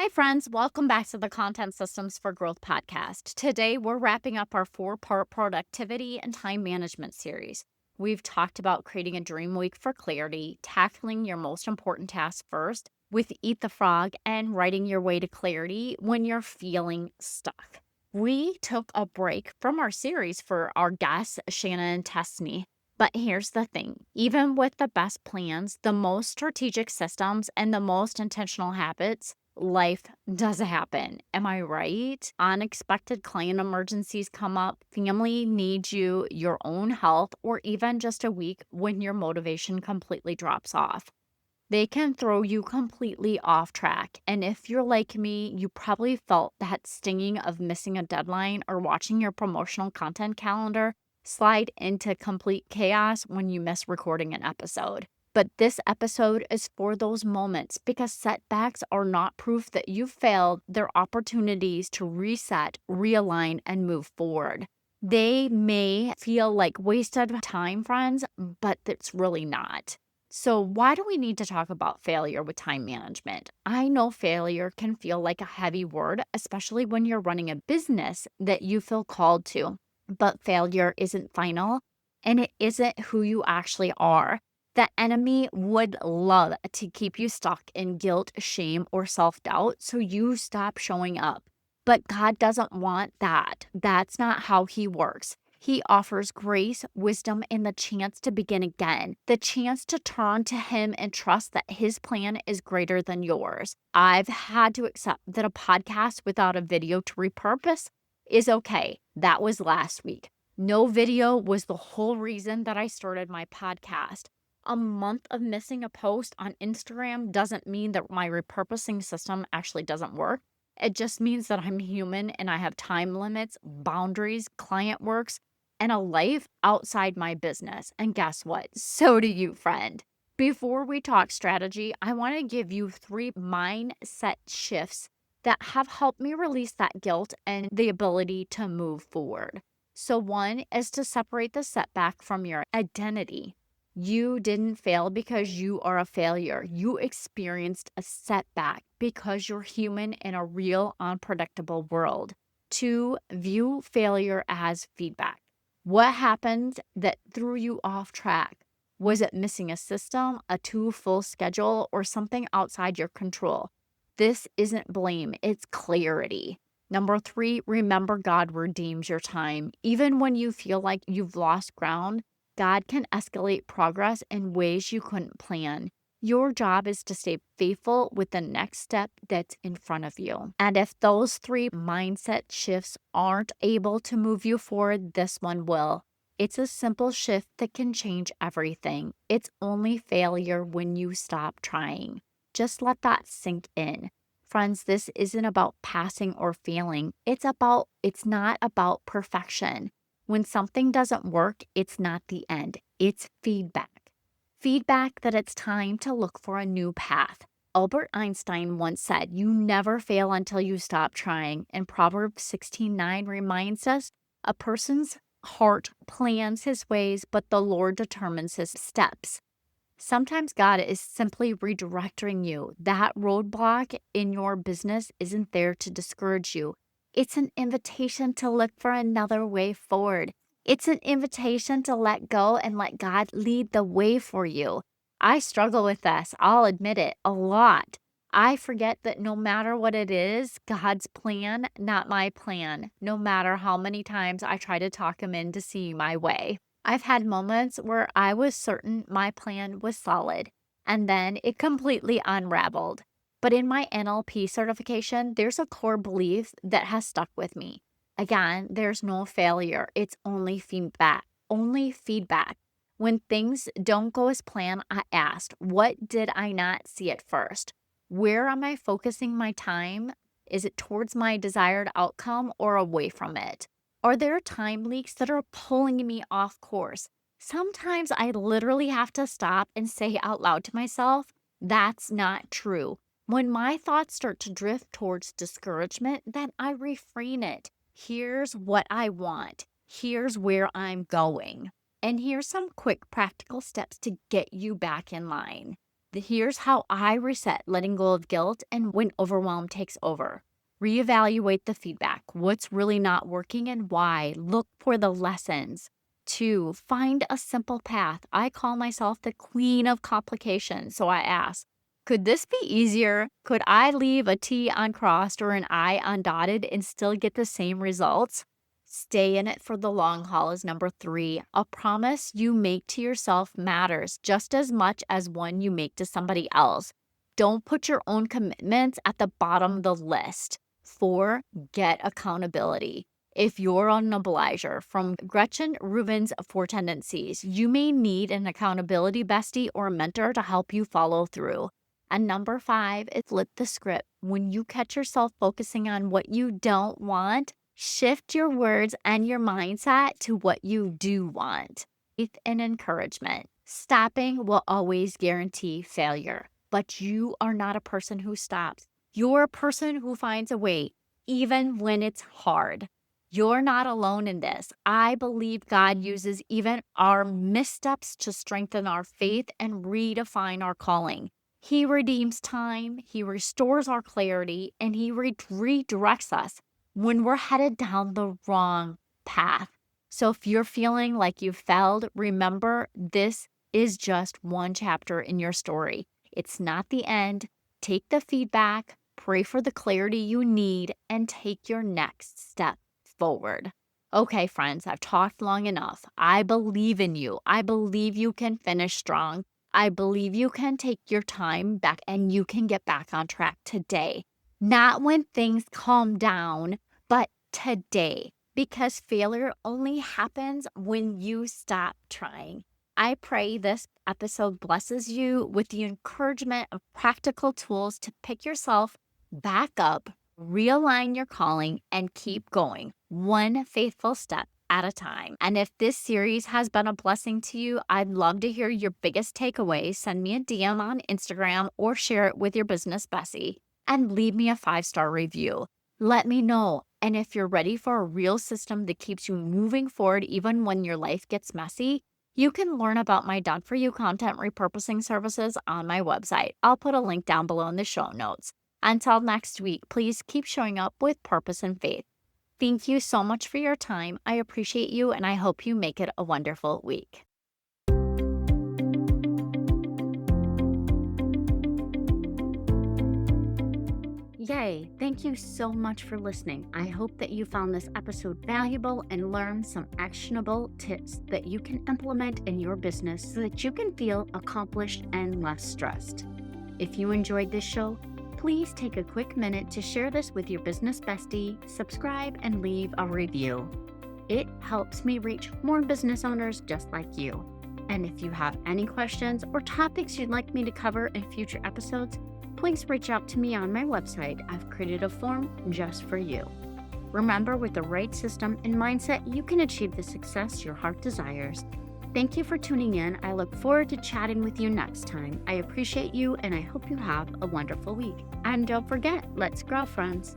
Hey, friends, welcome back to the Content Systems for Growth podcast. Today, we're wrapping up our 4-part productivity and time management series. We've talked about creating a dream week for clarity, tackling your most important tasks first with Eat the Frog, and writing your way to clarity when you're feeling stuck. We took a break from our series for our guests, Shannon and Tessney. But here's the thing, even with the best plans, the most strategic systems, and the most intentional habits, life does happen. Am I right? Unexpected client emergencies come up, family needs you, your own health, or even just a week when your motivation completely drops off. They can throw you completely off track. And if you're like me, you probably felt that stinging of missing a deadline or watching your promotional content calendar slide into complete chaos when you miss recording an episode. But this episode is for those moments because setbacks are not proof that you failed. They're opportunities to reset, realign, and move forward. They may feel like wasted time, friends, but it's really not. So, why do we need to talk about failure with time management? I know failure can feel like a heavy word, especially when you're running a business that you feel called to. But failure isn't final and it isn't who you actually are. The enemy would love to keep you stuck in guilt, shame, or self doubt so you stop showing up. But God doesn't want that. That's not how He works. He offers grace, wisdom, and the chance to begin again, the chance to turn to Him and trust that His plan is greater than yours. I've had to accept that a podcast without a video to repurpose is okay. That was last week. No video was the whole reason that I started my podcast. A month of missing a post on Instagram doesn't mean that my repurposing system actually doesn't work. It just means that I'm human and I have time limits, boundaries, client works, and a life outside my business. And guess what? So do you, friend. Before we talk strategy, I want to give you 3 mindset shifts that have helped me release that guilt and the ability to move forward. So, one is to separate the setback from your identity. You didn't fail because you are a failure. You experienced a setback because you're human in a real, unpredictable world. 2, view failure as feedback. What happened that threw you off track? Was it missing a system, a too full schedule, or something outside your control? This isn't blame, it's clarity. Number 3, remember God redeems your time. Even when you feel like you've lost ground, God can escalate progress in ways you couldn't plan. Your job is to stay faithful with the next step that's in front of you. And if those 3 mindset shifts aren't able to move you forward, this one will. It's a simple shift that can change everything. It's only failure when you stop trying. Just let that sink in. Friends, this isn't about passing or failing. It's not about perfection. When something doesn't work, it's not the end. It's feedback. Feedback that it's time to look for a new path. Albert Einstein once said, "You never fail until you stop trying." And Proverbs 16:9 reminds us, a person's heart plans his ways, but the Lord determines his steps. Sometimes God is simply redirecting you. That roadblock in your business isn't there to discourage you. It's an invitation to look for another way forward. It's an invitation to let go and let God lead the way for you. I struggle with this, I'll admit it, a lot. I forget that no matter what it is, God's plan, not my plan, no matter how many times I try to talk Him in to see my way. I've had moments where I was certain my plan was solid, and then it completely unraveled. But in my NLP certification, there's a core belief that has stuck with me. Again, there's no failure. It's only feedback. Only feedback. When things don't go as planned, I asked, what did I not see at first? Where am I focusing my time? Is it towards my desired outcome or away from it? Are there time leaks that are pulling me off course? Sometimes I literally have to stop and say out loud to myself, that's not true. When my thoughts start to drift towards discouragement, then I refrain it. Here's what I want. Here's where I'm going. And here's some quick practical steps to get you back in line. Here's how I reset letting go of guilt and when overwhelm takes over. Reevaluate the feedback. What's really not working and why? Look for the lessons. 2, find a simple path. I call myself the queen of complications. So I ask, could this be easier? Could I leave a T uncrossed or an I undotted and still get the same results? Stay in it for the long haul is number 3. A promise you make to yourself matters just as much as one you make to somebody else. Don't put your own commitments at the bottom of the list. 4, get accountability. If you're an obliger, from Gretchen Rubin's 4 Tendencies, you may need an accountability bestie or a mentor to help you follow through. And number 5 is flip the script. When you catch yourself focusing on what you don't want, shift your words and your mindset to what you do want. Faith and encouragement. Stopping will always guarantee failure, but you are not a person who stops. You're a person who finds a way, even when it's hard. You're not alone in this. I believe God uses even our missteps to strengthen our faith and redefine our calling. He redeems time, He restores our clarity, and He redirects us when we're headed down the wrong path. So if you're feeling like you've failed, remember this is just one chapter in your story. It's not the end. Take the feedback, pray for the clarity you need, and take your next step forward. Okay, friends, I've talked long enough. I believe in you. I believe you can finish strong. I believe you can take your time back and you can get back on track today. Not when things calm down, but today. Because failure only happens when you stop trying. I pray this episode blesses you with the encouragement of practical tools to pick yourself back up, realign your calling, and keep going, one faithful step at a time. And if this series has been a blessing to you, I'd love to hear your biggest takeaways. Send me a DM on Instagram or share it with your business bestie and leave me a 5-star review. Let me know. And if you're ready for a real system that keeps you moving forward even when your life gets messy, you can learn about my done-for-you content repurposing services on my website. I'll put a link down below in the show notes. Until next week, please keep showing up with purpose and faith. Thank you so much for your time. I appreciate you, and I hope you make it a wonderful week. Yay! Thank you so much for listening. I hope that you found this episode valuable and learned some actionable tips that you can implement in your business so that you can feel accomplished and less stressed. If you enjoyed this show, please take a quick minute to share this with your business bestie, subscribe, and leave a review. It helps me reach more business owners just like you. And if you have any questions or topics you'd like me to cover in future episodes, please reach out to me on my website. I've created a form just for you. Remember, with the right system and mindset, you can achieve the success your heart desires. Thank you for tuning in. I look forward to chatting with you next time. I appreciate you, and I hope you have a wonderful week. And don't forget, let's grow, friends.